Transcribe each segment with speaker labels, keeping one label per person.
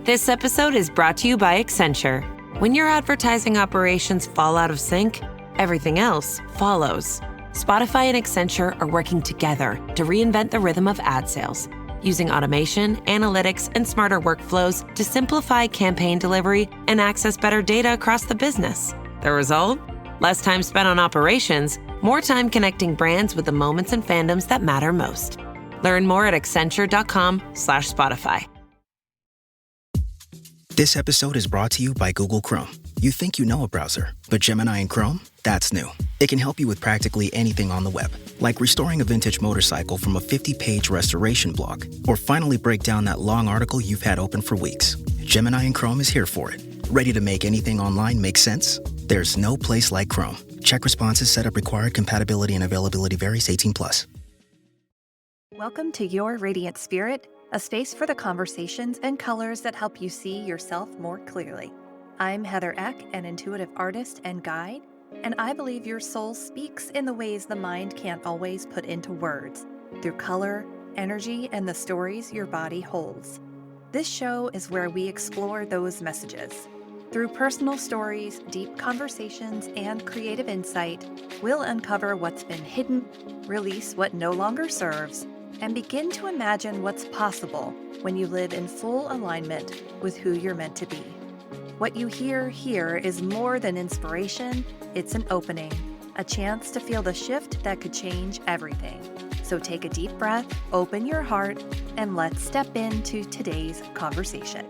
Speaker 1: This episode is brought to you by Accenture. When your advertising operations fall out of sync, everything else follows. Spotify and Accenture are working together to reinvent the rhythm of ad sales, using automation, analytics, and smarter workflows to simplify campaign delivery and access better data across the business. The result? Less time spent on operations, more time connecting brands with the moments and fandoms that matter most. Learn more at accenture.com/Spotify.
Speaker 2: This episode is brought to you by Google Chrome. You think you know a browser, but Gemini and Chrome? That's new. It can help you with practically anything on the web, like restoring a vintage motorcycle from a 50-page restoration blog, or finally break down that long article you've had open for weeks. Gemini and Chrome is here for it. Ready to make anything online make sense? There's no place like Chrome. Check responses, setup required, compatibility and availability varies, 18+.
Speaker 3: Welcome to Your Radiant Spirit, a space for the conversations and colors that help you see yourself more clearly. I'm Heather Eck, an intuitive artist and guide, and I believe your soul speaks in the ways the mind can't always put into words, through color, energy, and the stories your body holds. This show is where we explore those messages. Through personal stories, deep conversations, and creative insight, we'll uncover what's been hidden, release what no longer serves, and begin to imagine what's possible when you live in full alignment with who you're meant to be. What you hear here is more than inspiration, it's an opening, a chance to feel the shift that could change everything. So take a deep breath, open your heart, and let's step into today's conversation.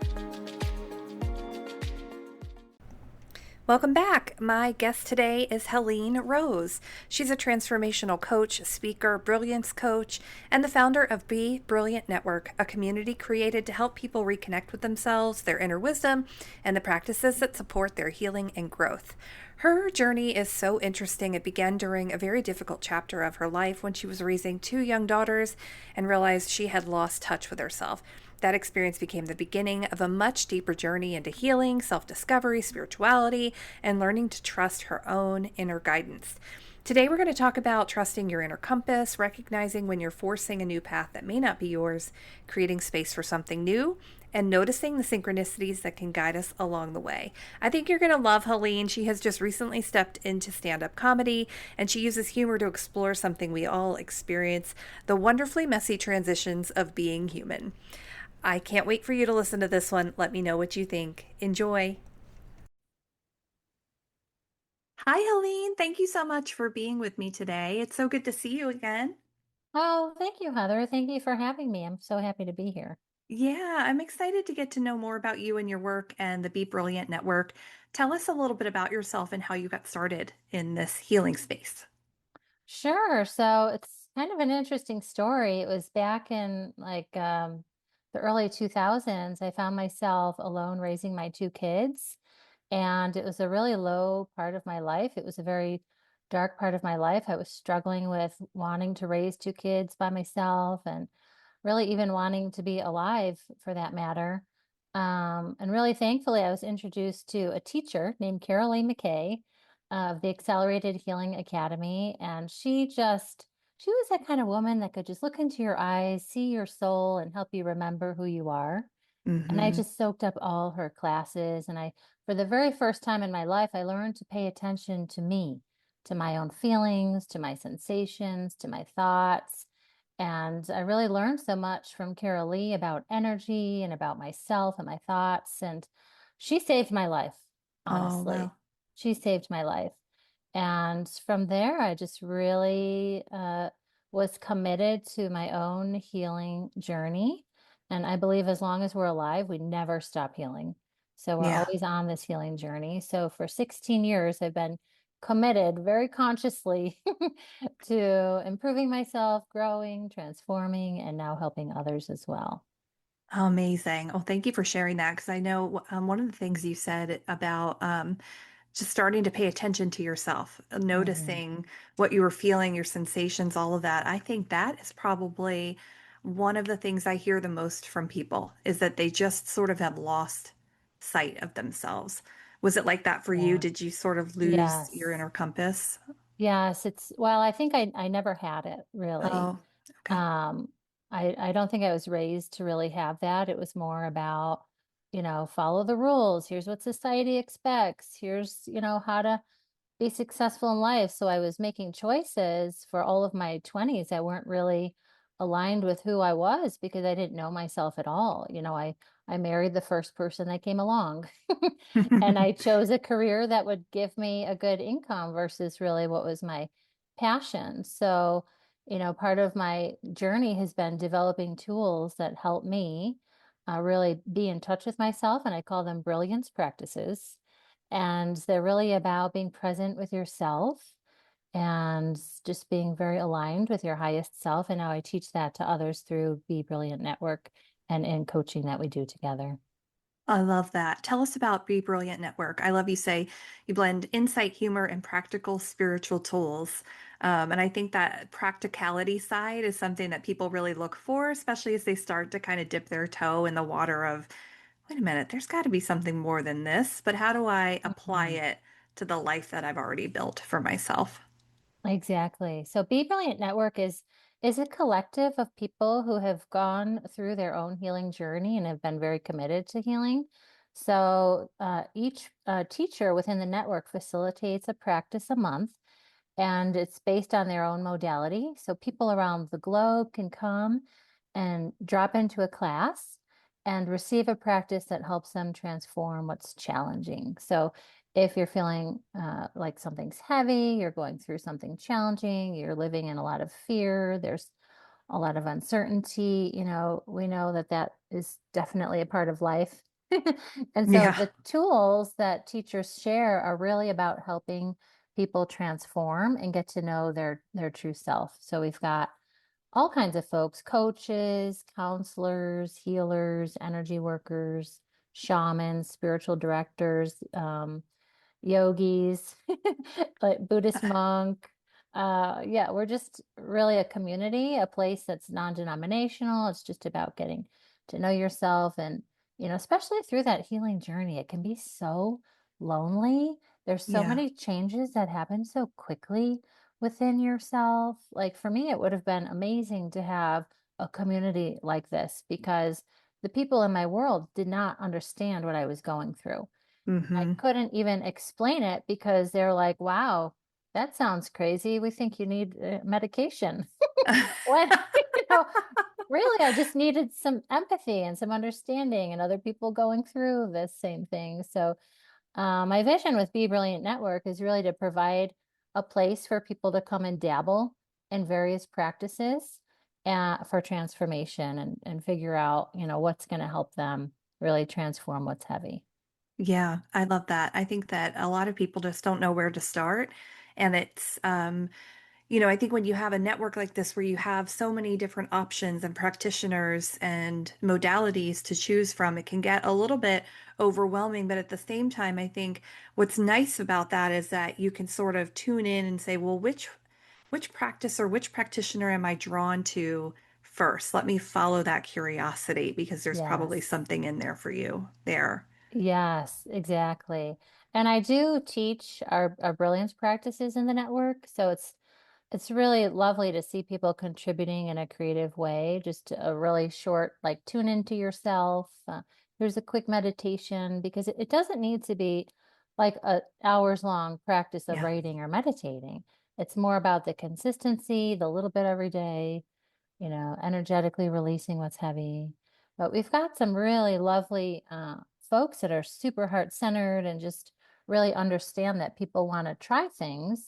Speaker 3: Welcome back. My guest today is Helene Rose. She's a transformational coach, speaker, brilliance coach, and the founder of Be Brilliant Network, a community created to help people reconnect with themselves, their inner wisdom, and the practices that support their healing and growth. Her journey is so interesting. It began during a very difficult chapter of her life when she was raising 2 young daughters and realized she had lost touch with herself. That experience became the beginning of a much deeper journey into healing, self-discovery, spirituality, and learning to trust her own inner guidance. Today, we're going to talk about trusting your inner compass, recognizing when you're forcing a new path that may not be yours, creating space for something new, and noticing the synchronicities that can guide us along the way. I think you're going to love Helene. She has just recently stepped into stand-up comedy, and she uses humor to explore something we all experience, the wonderfully messy transitions of being human. I can't wait for you to listen to this one. Let me know what you think. Enjoy. Hi, Helene. Thank you so much for being with me today. It's so good to see you again.
Speaker 4: Oh, thank you, Heather. Thank you for having me. I'm so happy to be here.
Speaker 3: Yeah, I'm excited to get to know more about you and your work and the Be Brilliant Network. Tell us a little bit about yourself and how you got started in this healing space.
Speaker 4: Sure. So it's kind of an interesting story. It was back in the early 2000s. I found myself alone raising my 2 kids, and it was a really low part of my life. It was a very dark part of my life. I was struggling with wanting to raise 2 kids by myself and really even wanting to be alive for that matter. And really thankfully, I was introduced to a teacher named Caroline McKay of the Accelerated Healing Academy. And she was that kind of woman that could just look into your eyes, see your soul, and help you remember who you are. And I
Speaker 3: Mm-hmm.
Speaker 4: just soaked up all her classes. And for the very first time in my life, I learned to pay attention to me, to my own feelings, to my sensations, to my thoughts. And I really learned so much from Carol Lee about energy and about myself and my thoughts. And she saved my life,
Speaker 3: Oh,
Speaker 4: honestly.
Speaker 3: wow.
Speaker 4: She saved my life. And from there, I just really was committed to my own healing journey. And I believe as long as we're alive, we never stop healing. So we're
Speaker 3: Yeah.
Speaker 4: always on this healing journey. So for 16 years, I've been committed very consciously to improving myself, growing, transforming, and now helping others as well.
Speaker 3: Amazing. Oh, thank you for sharing that because I know one of the things you said about just starting to pay attention to yourself,
Speaker 4: Hmm.
Speaker 3: noticing what you were feeling, your sensations, all of that. I think that is probably one of the things I hear the most from people is that they just sort of have lost sight of themselves. Was it like that for you?
Speaker 4: Yeah.
Speaker 3: Did you sort of lose your
Speaker 4: Yes.
Speaker 3: inner compass?
Speaker 4: Yes. Well, I think I never had it really.
Speaker 3: Oh, okay.
Speaker 4: Um, I don't think I was raised to really have that. It was more about follow the rules. Here's what society expects. Here's, how to be successful in life. So I was making choices for all of my 20s that weren't really aligned with who I was because I didn't know myself at all. I married the first person that came along and I chose a career that would give me a good income versus really what was my passion. So, part of my journey has been developing tools that help me really be in touch with myself, and I call them brilliance practices. And they're really about being present with yourself and just being very aligned with your highest self. And now I teach that to others through Be Brilliant Network and in coaching that we do together.
Speaker 3: I love that. Tell us about Be Brilliant Network. I love you say you blend insight, humor, and practical spiritual tools. And I think that practicality side is something that people really look for, especially as they start to kind of dip their toe in the water of, wait a minute, there's got to be something more than this, but how do I apply
Speaker 4: Mhm.
Speaker 3: it to the life that I've already built for myself?
Speaker 4: Exactly. So Be Brilliant Network is a collective of people who have gone through their own healing journey and have been very committed to healing. So each teacher within the network facilitates a practice a month, and it's based on their own modality. So people around the globe can come and drop into a class and receive a practice that helps them transform what's challenging. So if you're feeling like something's heavy, you're going through something challenging, you're living in a lot of fear, there's a lot of uncertainty, we know that that is definitely a part of life. And so
Speaker 3: Yeah.
Speaker 4: the tools that teachers share are really about helping people transform and get to know their true self. So we've got all kinds of folks, coaches, counselors, healers, energy workers, shamans, spiritual directors, yogis, like Buddhist monk. Yeah, we're just really a community, a place that's non-denominational. It's just about getting to know yourself. And, especially through that healing journey, it can be so lonely. There's so
Speaker 3: Yeah.
Speaker 4: many changes that happen so quickly within yourself. Like for me, it would have been amazing to have a community like this because the people in my world did not understand what I was going through. I
Speaker 3: Hmm.
Speaker 4: couldn't even explain it because they're like, wow, that sounds crazy. We think you need medication. What, you know, really, I just needed some empathy and some understanding and other people going through the same thing. So, my vision with Be Brilliant Network is really to provide a place for people to come and dabble in various practices for transformation and figure out, what's going to help them really transform what's heavy.
Speaker 3: Yeah, I love that. I think that a lot of people just don't know where to start. And I think when you have a network like this where you have so many different options and practitioners and modalities to choose from, it can get a little bit overwhelming. But at the same time, I think what's nice about that is that you can sort of tune in and say, well, which practice or which practitioner am I drawn to first? Let me follow that curiosity because there's probably
Speaker 4: Yes.
Speaker 3: something in there for you there.
Speaker 4: Yes, exactly. And I do teach our brilliance practices in the network. So it's really lovely to see people contributing in a creative way. Just a really short, like tune into yourself. Here's a quick meditation because it doesn't need to be like a hours long practice of
Speaker 3: Yeah.
Speaker 4: writing or meditating. It's more about the consistency, the little bit every day, energetically releasing what's heavy. But we've got some really lovely folks that are super heart-centered and just really understand that people want to try things,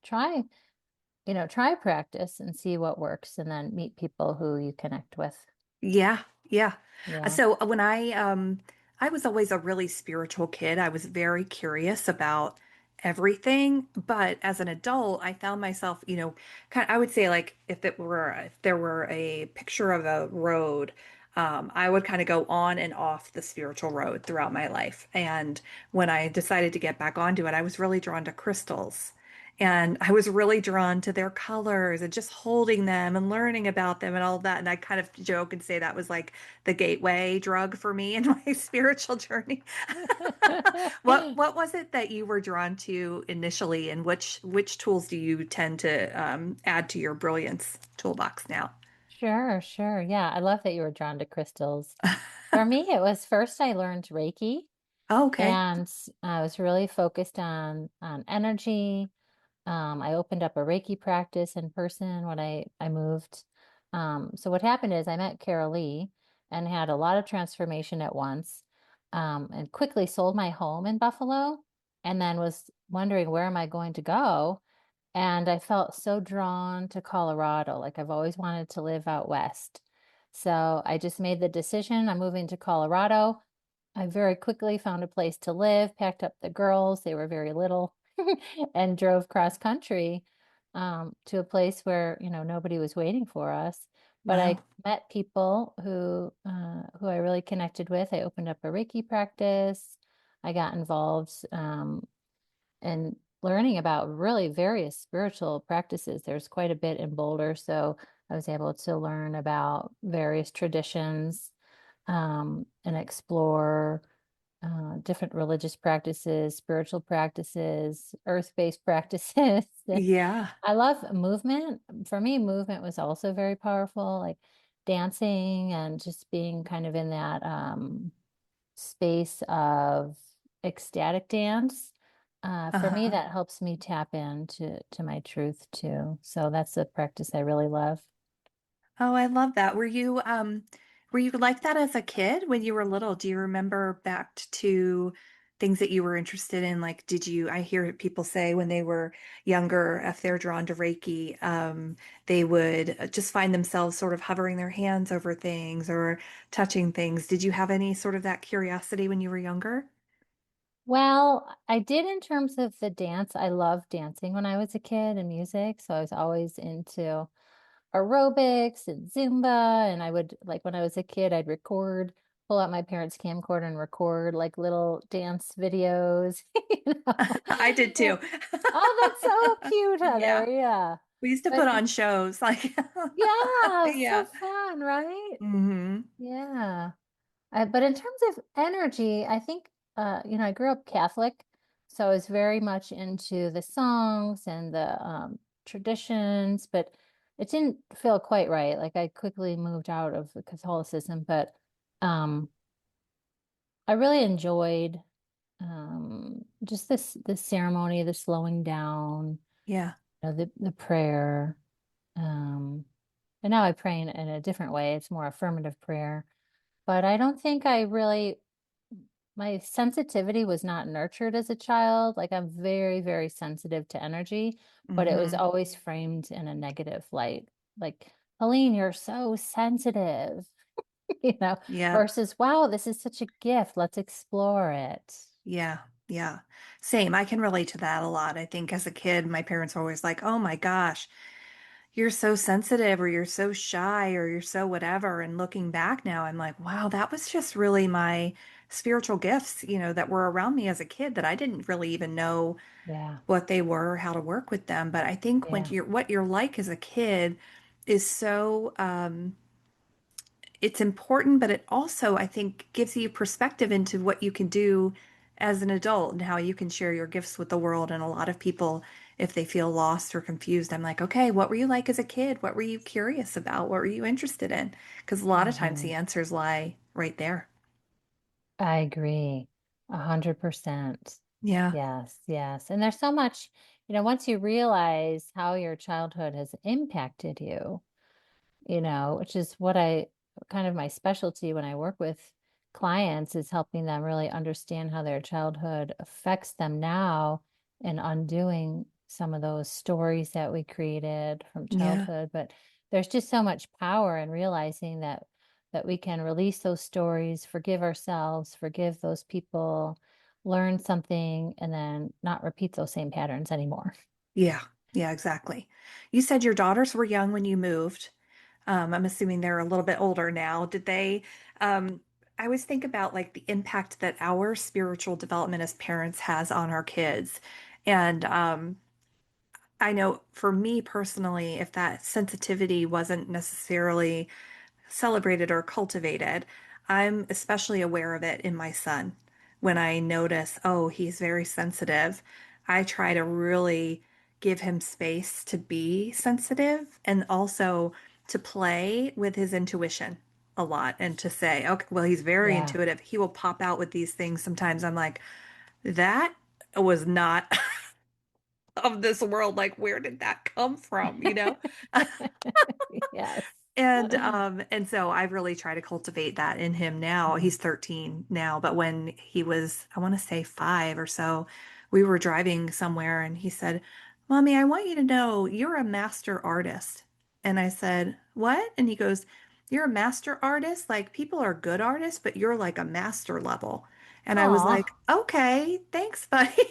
Speaker 4: try practice and see what works and then meet people who you connect with.
Speaker 3: Yeah, yeah.
Speaker 4: Yeah.
Speaker 3: So when I was always a really spiritual kid. I was very curious about everything, but as an adult, I found myself, I would say like if there were a picture of a road, I would kind of go on and off the spiritual road throughout my life. And when I decided to get back onto it, I was really drawn to crystals. And I was really drawn to their colors and just holding them and learning about them and all of that. And I kind of joke and say that was like the gateway drug for me in my spiritual journey. What was it that you were drawn to initially, and which tools do you tend to add to your brilliance toolbox now?
Speaker 4: Sure, sure. Yeah, I love that you were drawn to crystals. For me, it was first I learned Reiki,
Speaker 3: Oh, okay.
Speaker 4: and I was really focused on energy. I opened up a Reiki practice in person when I moved. So what happened is I met Carol Lee and had a lot of transformation at once, and quickly sold my home in Buffalo, and then was wondering where am I going to go? And I felt so drawn to Colorado. Like I've always wanted to live out west. So I just made the decision. I'm moving to Colorado. I very quickly found a place to live, packed up the girls, they were very little, and drove cross country to a place where, nobody was waiting for us. But I
Speaker 3: Wow.
Speaker 4: met people who I really connected with. I opened up a Reiki practice. I got involved in learning about really various spiritual practices. There's quite a bit in Boulder, so I was able to learn about various traditions and explore different religious practices, spiritual practices, earth-based practices.
Speaker 3: Yeah.
Speaker 4: I love movement. For me, movement was also very powerful, like dancing and just being kind of in that space of ecstatic dance. For me,
Speaker 3: Uh-huh.
Speaker 4: that helps me tap into my truth too. So that's a practice I really love.
Speaker 3: Oh, I love that. Were you like that as a kid when you were little? Do you remember back to things that you were interested in? Like, I hear people say when they were younger, if they're drawn to Reiki, they would just find themselves sort of hovering their hands over things or touching things. Did you have any sort of that curiosity when you were younger?
Speaker 4: Well, I did in terms of the dance. I loved dancing when I was a kid and music. So I was always into aerobics and Zumba. And I would, like, when I was a kid, I'd pull out my parents' camcorder and record like little dance videos, you know.
Speaker 3: I did too.
Speaker 4: Oh, that's so cute,
Speaker 3: Yeah.
Speaker 4: Heather. Yeah.
Speaker 3: We used to put
Speaker 4: But
Speaker 3: on shows like
Speaker 4: yeah, so
Speaker 3: yeah.
Speaker 4: fun, right?
Speaker 3: Hmm.
Speaker 4: Yeah. But in terms of energy, I think, I grew up Catholic, so I was very much into the songs and the traditions, but it didn't feel quite right. Like I quickly moved out of Catholicism, but um, I really enjoyed just the ceremony, the slowing down,
Speaker 3: Yeah.
Speaker 4: the prayer. Um, and now I pray in a different way. It's more affirmative prayer. But I don't think my sensitivity was not nurtured as a child. Like I'm very, very sensitive to energy, but it was
Speaker 3: Hmm.
Speaker 4: always framed in a negative light. Like, Helene, you're so sensitive, you know,
Speaker 3: Yep.
Speaker 4: versus, wow, this is such a gift. Let's explore it.
Speaker 3: Yeah. Yeah. Same. I can relate to that a lot. I think as a kid, my parents were always like, "Oh my gosh, you're so sensitive or you're so shy or you're so whatever." And looking back now, I'm like, "Wow, that was just really my spiritual gifts, that were around me as a kid that I didn't really even know
Speaker 4: Yeah.
Speaker 3: what they were, how to work with them." But I think
Speaker 4: Yeah.
Speaker 3: what you're like as a kid is so it's important, but it also, I think, gives you perspective into what you can do as an adult and how you can share your gifts with the world. And a lot of people, if they feel lost or confused, I'm like, okay, what were you like as a kid? What were you curious about? What were you interested in? Because a lot of times
Speaker 4: Mhm.
Speaker 3: the answers lie right there.
Speaker 4: I agree. 100%.
Speaker 3: Yeah.
Speaker 4: Yes, yes. And there's so much, once you realize how your childhood has impacted you, which is what I kind of my specialty when I work with clients is helping them really understand how their childhood affects them now and undoing some of those stories that we created from
Speaker 3: Yeah.
Speaker 4: childhood. But there's just so much power in realizing that we can release those stories, forgive ourselves, forgive those people, learn something, and then not repeat those same patterns anymore.
Speaker 3: Yeah. Yeah, exactly. You said your daughters were young when you moved. I'm assuming they're a little bit older now. I always think about like the impact that our spiritual development as parents has on our kids. And I know for me personally, if that sensitivity wasn't necessarily celebrated or cultivated, I'm especially aware of it in my son. When I notice, oh, he's very sensitive, I try to really give him space to be sensitive and also to play with his intuition a lot and to say, okay, well, he's very
Speaker 4: Yeah.
Speaker 3: intuitive. He will pop out with these things. Sometimes I'm like, that was not of this world. Like, where did that come from?
Speaker 4: Yes.
Speaker 3: And so I really try to cultivate that in him now.
Speaker 4: Mhm.
Speaker 3: He's 13 now, but when he was, I want to say 5 or so, we were driving somewhere and he said, "Mommy, I want you to know you're a master artist." And I said, "What?" And he goes, "You're a master artist? Like people are good artists, but you're like a master level." And I was like,
Speaker 4: Aw.
Speaker 3: "Okay, thanks, buddy."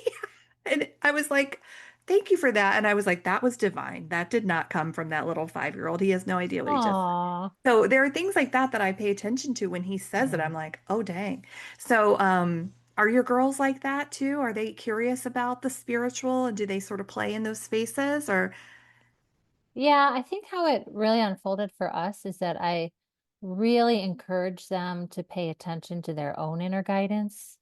Speaker 3: And I was like, "Thank you for that." And I was like, "That was divine. That did not come from that little 5-year-old. He has no idea what he just said."
Speaker 4: Aw.
Speaker 3: So there are things like that that I pay attention to when he says it.
Speaker 4: Yeah.
Speaker 3: I'm like, "Oh, dang." So, are your girls like that too? Are they curious about the spiritual and do they sort of play in those spaces or
Speaker 4: Yeah, I think how it really unfolded for us is that I really encourage them to pay attention to their own inner guidance.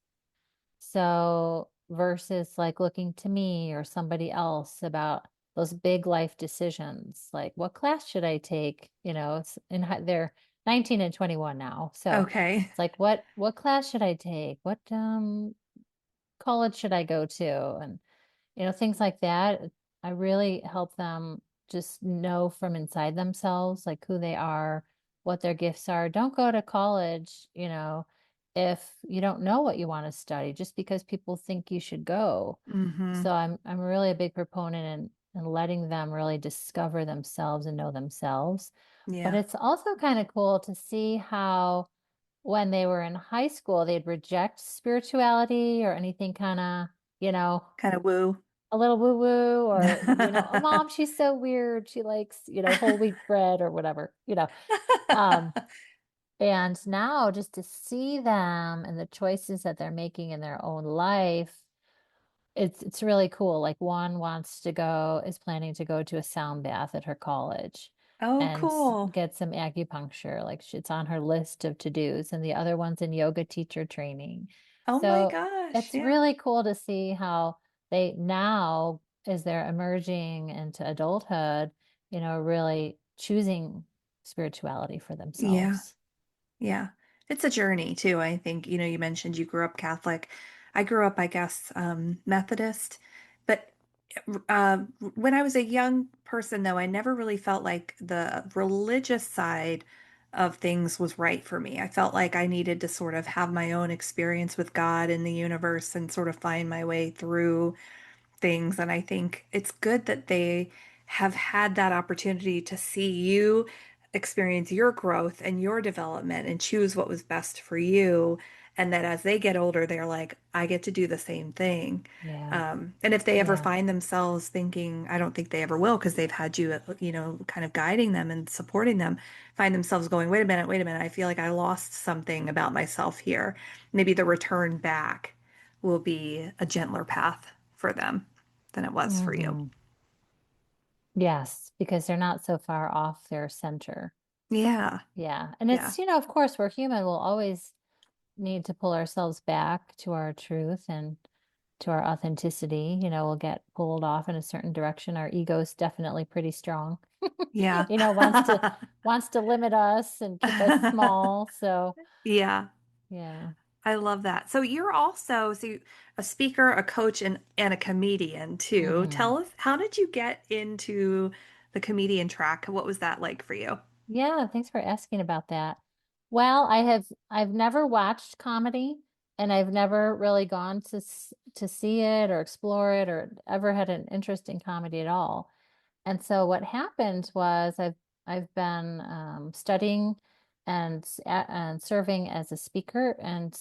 Speaker 4: So versus like looking to me or somebody else about those big life decisions, like what class should I take? They're 19 and 21 now. So
Speaker 3: okay.
Speaker 4: it's like what class should I take? What college should I go to? And things like that. I really help them just know from inside themselves, like who they are, what their gifts are. Don't go to college, if you don't know what you want to study, just because people think you should go.
Speaker 3: Mm-hmm.
Speaker 4: So I'm really a big proponent in letting them really discover themselves and know themselves. But
Speaker 3: Yeah.
Speaker 4: it's also kind of cool to see how when they were in high school, they'd reject spirituality or anything kind of, you know,
Speaker 3: Kind of woo.
Speaker 4: a little woo woo or, oh, mom, she's so weird. She likes, whole wheat bread or whatever. Um, and now just to see them and the choices that they're making in their own life, it's really cool. Like one is planning to go to a sound bath at her college
Speaker 3: Oh,
Speaker 4: and
Speaker 3: cool.
Speaker 4: get some acupuncture. Like it's on her list of to-dos, and the other one's in yoga teacher training.
Speaker 3: Oh my
Speaker 4: So
Speaker 3: gosh.
Speaker 4: it's
Speaker 3: Yeah.
Speaker 4: really cool to see how they now, as they're emerging into adulthood, really choosing spirituality for
Speaker 3: Yeah.
Speaker 4: themselves.
Speaker 3: Yeah. It's a journey too. I think, you mentioned you grew up Catholic. I grew up, I guess, Methodist. But when I was a young person, though, I never really felt like the religious side of things was right for me. I felt like I needed to sort of have my own experience with God and the universe and sort of find my way through things. And I think it's good that they have had that opportunity to see you experience your growth and your development and choose what was best for you. And that as they get older, they're like, I get to do the same thing.
Speaker 4: Yeah.
Speaker 3: And if they ever
Speaker 4: Yeah.
Speaker 3: find themselves thinking, I don't think they ever will, because they've had you, kind of guiding them and supporting them, find themselves going, wait a minute, I feel like I lost something about myself here. Maybe the return back will be a gentler path for them than it was for you.
Speaker 4: Hmm. Yes, because they're not so far off their center.
Speaker 3: Yeah.
Speaker 4: Yeah. And
Speaker 3: Yeah.
Speaker 4: it's, of course, we're human. We'll always need to pull ourselves back to our truth and to our authenticity. We'll get pulled off in a certain direction. Our ego is definitely pretty strong.
Speaker 3: Yeah.
Speaker 4: Wants to limit us and keep us small. So,
Speaker 3: Yeah.
Speaker 4: yeah.
Speaker 3: I love that. So you're also a speaker, a coach, and a comedian too.
Speaker 4: Hmm.
Speaker 3: Tell us, how did you get into the comedian track? What was that like for you?
Speaker 4: Yeah, thanks for asking about that. Well, I've never watched comedy and I've never really gone to see it or explore it or ever had an interest in comedy at all. And so what happened was I've been studying and serving as a speaker and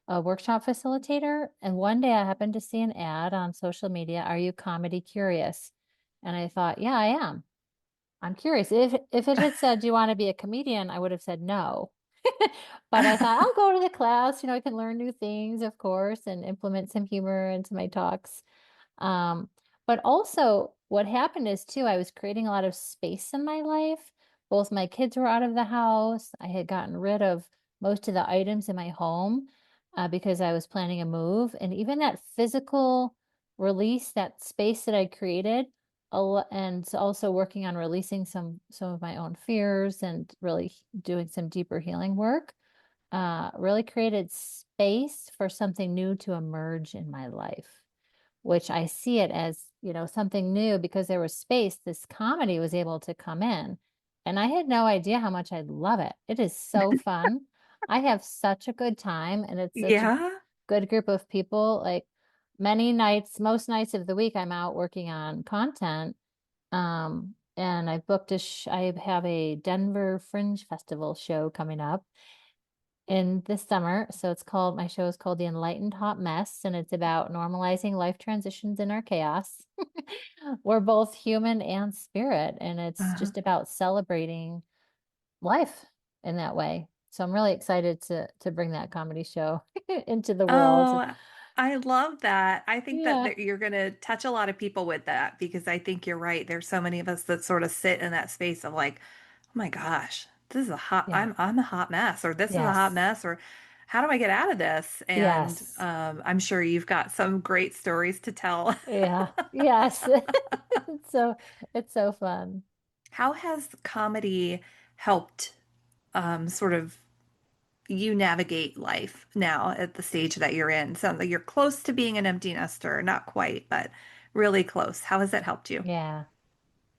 Speaker 4: a workshop facilitator. And one day I happened to see an ad on social media, "Are you comedy curious?" And I thought, yeah, I am. I'm curious. If it had said, "Do you want to be a comedian?" I would have said no. But I thought I'll go to the class. I can learn new things, of course, and implement some humor into my talks. Um, but also what happened is too, I was creating a lot of space in my life. Both my kids were out of the house. I had gotten rid of most of the items in my home because I was planning a move. And even that physical release, that space that I created and also working on releasing some of my own fears and really doing some deeper healing work, really created space for something new to emerge in my life, which I see it as, something new because there was space. This comedy was able to come in, and I had no idea how much I'd love it. It is so fun. I have such a good time, and it's such a
Speaker 3: Yeah.
Speaker 4: good group of people. Like many nights, most nights of the week, I'm out working on content. And I have a Denver Fringe Festival show coming up in this summer. So my show is called The Enlightened Hot Mess, and it's about normalizing life transitions in our chaos. We're both human and spirit, and it's
Speaker 3: Uh-huh.
Speaker 4: just about celebrating life in that way. So I'm really excited to bring that comedy show into the world.
Speaker 3: Oh, I love that. I think
Speaker 4: Yeah.
Speaker 3: that you're going to touch a lot of people with that because I think you're right. There's so many of us that sort of sit in that space of like, oh my gosh, this is a hot,
Speaker 4: Yeah.
Speaker 3: I'm a hot mess, or this is a hot
Speaker 4: Yes.
Speaker 3: mess, or how do I get out of this? And
Speaker 4: Yes.
Speaker 3: I'm sure you've got some great stories to tell.
Speaker 4: Yeah. Yes. So it's so fun.
Speaker 3: How has comedy helped sort of you navigate life now at the stage that you're in? Sounds like you're close to being an empty nester, not quite, but really close. How has that helped you?
Speaker 4: Yeah.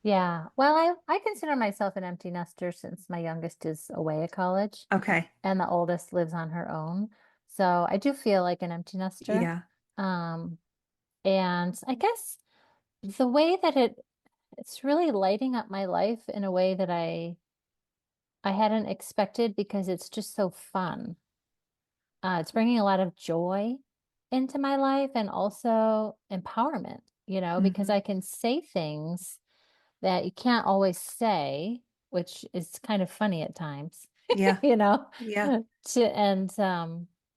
Speaker 4: Yeah. Well, I consider myself an empty nester since my youngest is away at college
Speaker 3: Okay.
Speaker 4: and the oldest lives on her own. So I do feel like an empty nester.
Speaker 3: Yeah.
Speaker 4: Um, and I guess the way that it's really lighting up my life in a way that I hadn't expected because it's just so fun. It's bringing a lot of joy into my life and also empowerment, because
Speaker 3: Hmm.
Speaker 4: I can say things that you can't always say, which is kind of funny at times,
Speaker 3: Yeah.
Speaker 4: you know,
Speaker 3: Yeah.
Speaker 4: and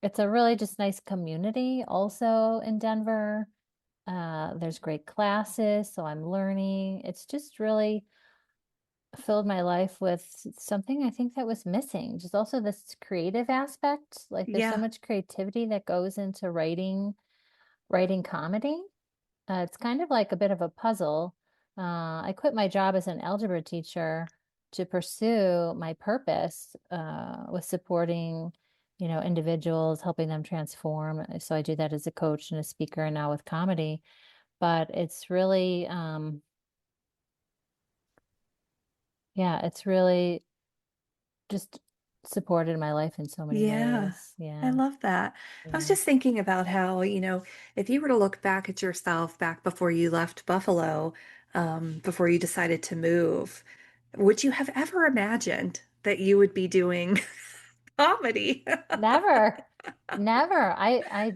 Speaker 4: it's a really just nice community also in Denver. There's great classes, so I'm learning. It's just really filled my life with something I think that was missing. Just also this creative aspect. Like there's so
Speaker 3: Yeah.
Speaker 4: much creativity that goes into writing comedy. It's kind of like a bit of a puzzle. I quit my job as an algebra teacher to pursue my purpose with supporting, individuals, helping them transform. So I do that as a coach and a speaker, and now with comedy. But it's really, yeah, it's really just supported my life in so many
Speaker 3: Yeah.
Speaker 4: ways.
Speaker 3: I
Speaker 4: Yeah,
Speaker 3: love that. I was
Speaker 4: yeah,
Speaker 3: just thinking about how, if you were to look back at yourself back before you left Buffalo, before you decided to move, would you have ever imagined that you would be doing comedy?
Speaker 4: never, never. I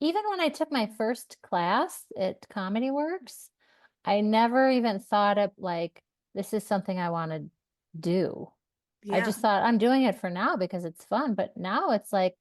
Speaker 4: even when I took my first class at Comedy Works, I never even thought of like, this is something I want to do. I
Speaker 3: Yeah.
Speaker 4: just thought I'm doing it for now because it's fun. But now it's like,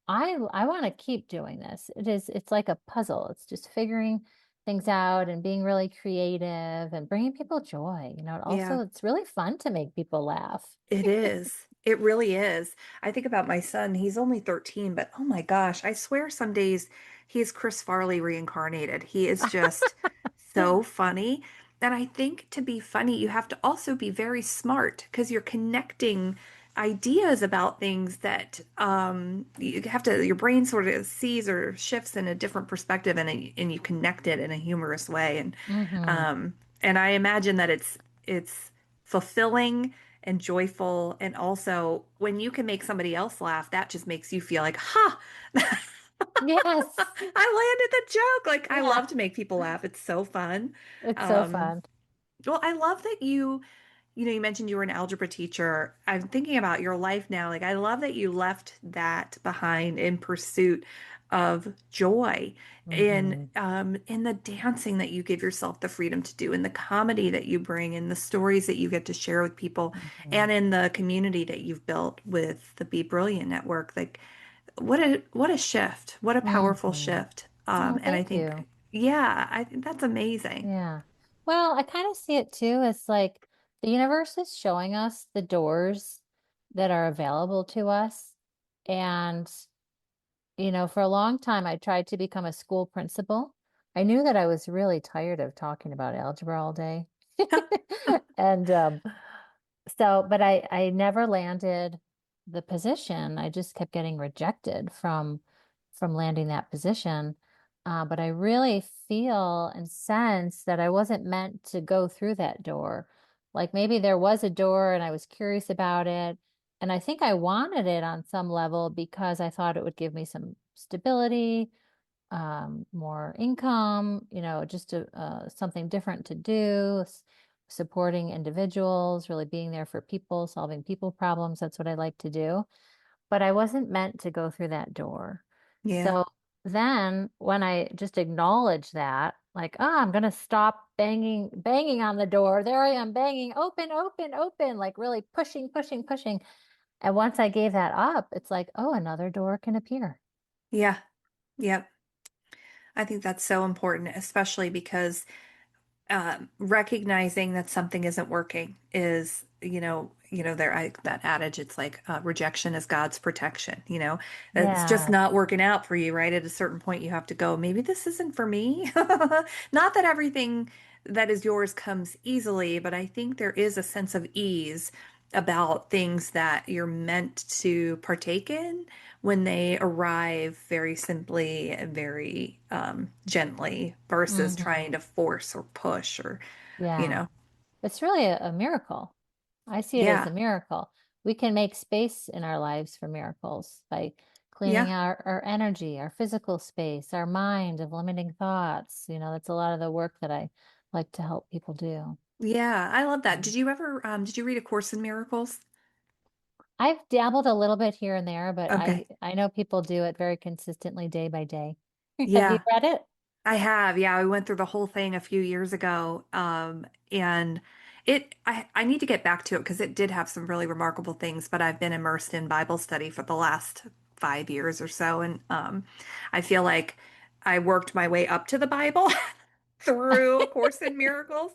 Speaker 4: I want to keep doing this. It's like a puzzle. It's just figuring things out and being really creative and bringing people joy.
Speaker 3: Yeah.
Speaker 4: It's really fun to make people laugh.
Speaker 3: It is. It really is. I think about my son. He's only 13, but oh my gosh, I swear some days he's Chris Farley reincarnated. He is just so funny. And I think to be funny, you have to also be very smart because you're connecting ideas about things that you have to, your brain sort of sees or shifts in a different perspective, and you connect it in a humorous way.
Speaker 4: Hmm.
Speaker 3: Um, and I imagine that it's fulfilling and joyful. And also, when you can make somebody else laugh, that just makes you feel like, ha,
Speaker 4: Yes.
Speaker 3: I landed the joke. Like, I
Speaker 4: Yeah.
Speaker 3: love to make people laugh. It's so fun.
Speaker 4: It's so
Speaker 3: Um,
Speaker 4: fun.
Speaker 3: well, I love that you mentioned you were an algebra teacher. I'm thinking about your life now. Like, I love that you left that behind in pursuit of joy
Speaker 4: Hmm.
Speaker 3: in the dancing that you give yourself the freedom to do, in the comedy that you bring, in the stories that you get to share with people,
Speaker 4: Hmm.
Speaker 3: and in the community that you've built with the Be Brilliant Network. Like, what a shift! What a powerful
Speaker 4: Hmm.
Speaker 3: shift!
Speaker 4: Oh,
Speaker 3: And I
Speaker 4: thank
Speaker 3: think,
Speaker 4: you.
Speaker 3: yeah, I think that's amazing.
Speaker 4: Yeah. Well, I kind of see it too as like the universe is showing us the doors that are available to us. And, for a long time, I tried to become a school principal. I knew that I was really tired of talking about algebra all day. And but I never landed the position. I just kept getting rejected from landing that position. But I really feel and sense that I wasn't meant to go through that door. Like maybe there was a door and I was curious about it. And I think I wanted it on some level because I thought it would give me some stability, more income, just something different to do, supporting individuals, really being there for people, solving people problems. That's what I like to do. But I wasn't meant to go through that door.
Speaker 3: Yeah.
Speaker 4: So then when I just acknowledge that, like, oh, I'm gonna stop banging on the door. There I am banging, open, open, open, like really pushing, pushing, pushing. And once I gave that up, it's like, oh, another door can appear.
Speaker 3: Yeah. Yep. I think that's so important, especially because recognizing that something isn't working is, that adage, it's like rejection is God's protection, it's just
Speaker 4: Yeah.
Speaker 3: not working out for you, right? At a certain point, you have to go, maybe this isn't for me. Not that everything that is yours comes easily, but I think there is a sense of ease about things that you're meant to partake in when they arrive very simply and very gently versus trying
Speaker 4: Hmm.
Speaker 3: to force or push or, you
Speaker 4: Yeah.
Speaker 3: know,
Speaker 4: It's really a miracle. I see it as a
Speaker 3: yeah,
Speaker 4: miracle. We can make space in our lives for miracles by cleaning
Speaker 3: yeah,
Speaker 4: our energy, our physical space, our mind of limiting thoughts. That's a lot of the work that I like to help people do.
Speaker 3: yeah. I love that.
Speaker 4: Mm.
Speaker 3: Did you read A Course in Miracles?
Speaker 4: I've dabbled a little bit here and there, but I
Speaker 3: Okay.
Speaker 4: I know people do it very consistently day by day. Have you
Speaker 3: Yeah,
Speaker 4: read it?
Speaker 3: I have. Yeah, I went through the whole thing a few years ago. And I need to get back to it because it did have some really remarkable things, but I've been immersed in Bible study for the last 5 years or so. And I feel like I worked my way up to the Bible through A Course in Miracles,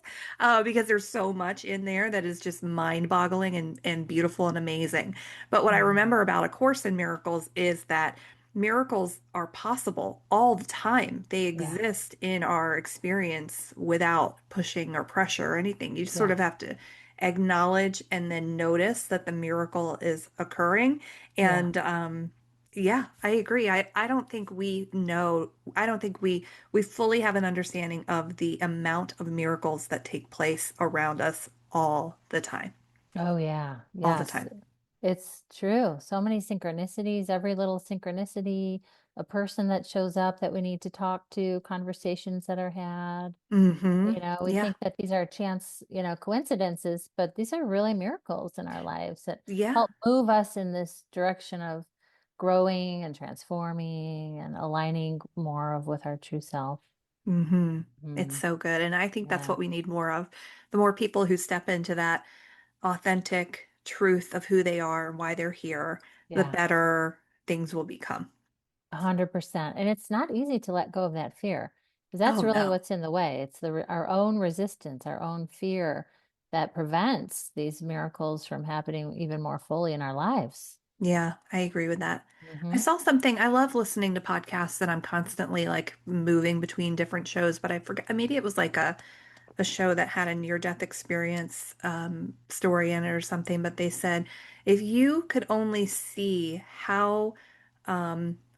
Speaker 3: because there's so much in there that is just mind-boggling and beautiful and amazing. But what I
Speaker 4: Mm.
Speaker 3: remember about A Course in Miracles is that miracles are possible all the time. They
Speaker 4: Yeah.
Speaker 3: exist in our experience without pushing or pressure or anything. You just sort of
Speaker 4: Yes.
Speaker 3: have to acknowledge and then notice that the miracle is occurring.
Speaker 4: Yeah.
Speaker 3: And yeah, I agree. I don't think we know, I don't think we fully have an understanding of the amount of miracles that take place around us all the time.
Speaker 4: Oh, yeah.
Speaker 3: All the
Speaker 4: Yes.
Speaker 3: time.
Speaker 4: It's true. So many synchronicities, every little synchronicity, a person that shows up that we need to talk to, conversations that are had.
Speaker 3: Hmm.
Speaker 4: We
Speaker 3: Yeah.
Speaker 4: think that these are chance, coincidences, but these are really miracles in our lives that
Speaker 3: Yeah.
Speaker 4: help move us in this direction of growing and transforming and aligning more of with our true self.
Speaker 3: Hmm. It's
Speaker 4: Mm,
Speaker 3: so good. And I think that's
Speaker 4: yeah.
Speaker 3: what we need more of. The more people who step into that authentic truth of who they are and why they're here, the
Speaker 4: Yeah.
Speaker 3: better things will become.
Speaker 4: 100%. And it's not easy to let go of that fear because that's
Speaker 3: Oh,
Speaker 4: really
Speaker 3: no.
Speaker 4: what's in the way. It's our own resistance, our own fear that prevents these miracles from happening even more fully in our lives.
Speaker 3: Yeah, I agree with that. I
Speaker 4: Hmm.
Speaker 3: saw something. I love listening to podcasts that I'm constantly like moving between different shows, but I forgot. Maybe it was like a show that had a near-death experience story in it or something, but they said if you could only see how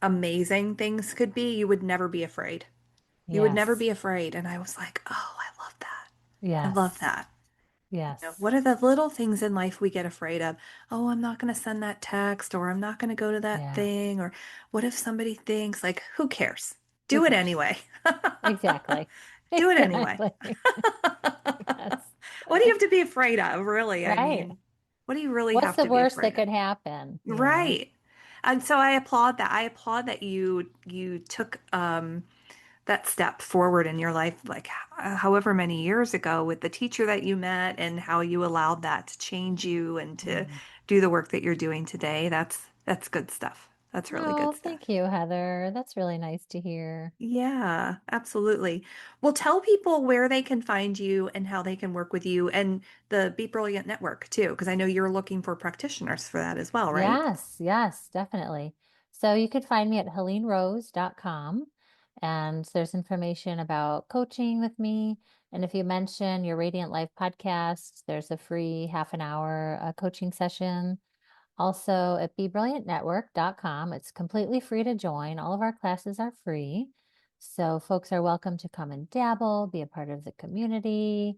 Speaker 3: amazing things could be, you would never be afraid. You would never
Speaker 4: Yes.
Speaker 3: be afraid. And I was like, oh, I love that. I love
Speaker 4: Yes.
Speaker 3: that.
Speaker 4: Yes.
Speaker 3: What are the little things in life we get afraid of? Oh, I'm not going to send that text, or I'm not going to go to that
Speaker 4: Yeah.
Speaker 3: thing, or what if somebody thinks, like, who cares?
Speaker 4: Who
Speaker 3: Do it
Speaker 4: cares?
Speaker 3: anyway.
Speaker 4: Exactly.
Speaker 3: Do it anyway.
Speaker 4: Exactly. Yes.
Speaker 3: What do you have to be afraid of, really? I
Speaker 4: Right.
Speaker 3: mean, what do you really
Speaker 4: What's
Speaker 3: have
Speaker 4: the
Speaker 3: to be
Speaker 4: worst that
Speaker 3: afraid of?
Speaker 4: could happen?
Speaker 3: Right. And so I applaud that. I applaud that you took that step forward in your life, like however many years ago with the teacher that you met and how you allowed that to change you and to
Speaker 4: Mm.
Speaker 3: do the work that you're doing today. That's good stuff. That's really good
Speaker 4: Oh,
Speaker 3: stuff.
Speaker 4: thank you, Heather. That's really nice to hear.
Speaker 3: Yeah, absolutely. Well, tell people where they can find you and how they can work with you and the Be Brilliant Network too, because I know you're looking for practitioners for that as well, right?
Speaker 4: Yes, yes, definitely. So you could find me at helenerose.com. And there's information about coaching with me. And if you mention your Radiant Life podcast, there's a free half an hour coaching session. Also at BeBrilliantNetwork.com. It's completely free to join. All of our classes are free. So folks are welcome to come and dabble, be a part of the community,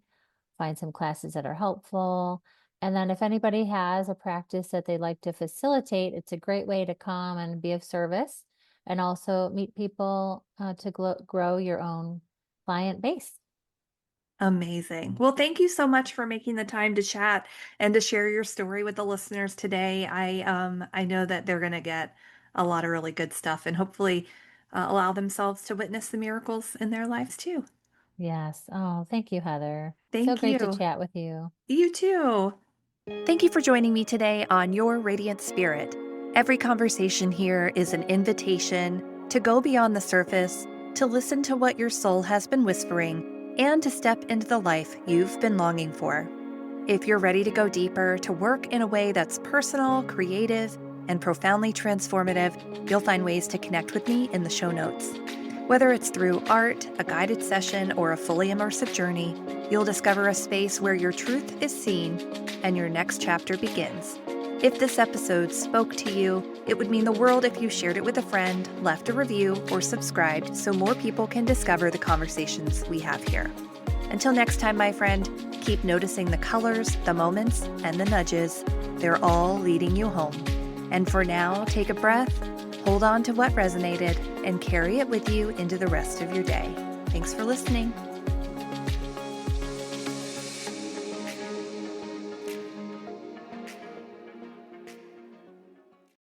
Speaker 4: find some classes that are helpful. And then if anybody has a practice that they'd like to facilitate, it's a great way to come and be of service and also meet people to grow your own client base.
Speaker 3: Amazing. Well, thank you so much for making the time to chat and to share your story with the listeners today. I know that they're going to get a lot of really good stuff and hopefully allow themselves to witness the miracles in their lives too.
Speaker 4: Yes. Oh, thank you, Heather. So
Speaker 3: Thank
Speaker 4: great to
Speaker 3: you.
Speaker 4: chat with you.
Speaker 3: You too. Thank you for joining me today on Your Radiant Spirit. Every conversation here is an invitation to go beyond the surface, to listen to what your soul has been whispering, and to step into the life you've been longing for. If you're ready to go deeper, to work in a way that's personal, creative, and profoundly transformative, you'll find ways to connect with me in the show notes. Whether it's through art, a guided session, or a fully immersive journey, you'll discover a space where your truth is seen and your next chapter begins. If this episode spoke to you, it would mean the world if you shared it with a friend, left a review, or subscribed so more people can discover the conversations we have here. Until next time, my friend, keep noticing the colors, the moments, and the nudges. They're all leading you home. And for now, take a breath, hold on to what resonated, and carry it with you into the rest of your day. Thanks for listening.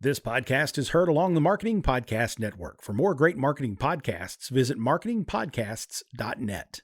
Speaker 5: This podcast is heard along the Marketing Podcast Network. For more great marketing podcasts, visit marketingpodcasts.net.